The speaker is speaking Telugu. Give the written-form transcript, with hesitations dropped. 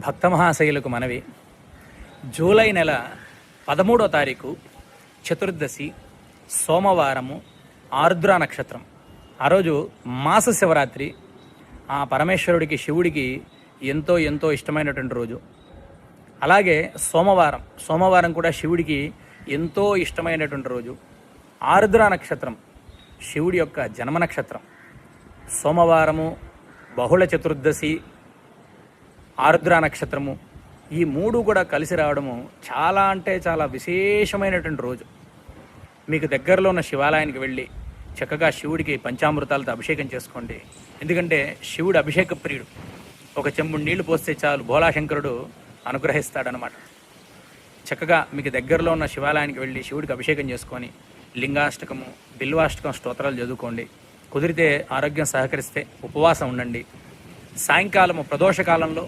భక్త మహాశయులకు మనవి. జూలై నెల 13వ తారీఖు చతుర్దశి సోమవారము, ఆరుద్ర నక్షత్రం. ఆ రోజు మాస శివరాత్రి. ఆ పరమేశ్వరుడికి, శివుడికి ఎంతో ఎంతో ఇష్టమైనటువంటి రోజు. అలాగే సోమవారం కూడా శివుడికి ఎంతో ఇష్టమైనటువంటి రోజు. ఆరుద్ర నక్షత్రం శివుడి యొక్క జన్మ నక్షత్రం. సోమవారము, బహుళ చతుర్దశి, ఆరుద్ర నక్షత్రము, ఈ మూడు కూడా కలిసి రావడము చాలా అంటే చాలా విశేషమైనటువంటి రోజు. మీకు దగ్గరలో ఉన్న శివాలయానికి వెళ్ళి చక్కగా శివుడికి పంచామృతాలతో అభిషేకం చేసుకోండి. ఎందుకంటే శివుడు అభిషేక ప్రియుడు. ఒక చెంబుడు నీళ్లు పోస్తే చాలు భోళాశంకరుడు అనుగ్రహిస్తాడనమాట. చక్కగా మీకు దగ్గరలో ఉన్న శివాలయానికి వెళ్ళి శివుడికి అభిషేకం చేసుకొని లింగాష్టకము, బిల్వాష్టకం స్తోత్రాలు చదువుకోండి. కుదిరితే ఆరోగ్యం సహకరిస్తే ఉపవాసం ఉండండి. సాయంకాలము ప్రదోష కాలంలో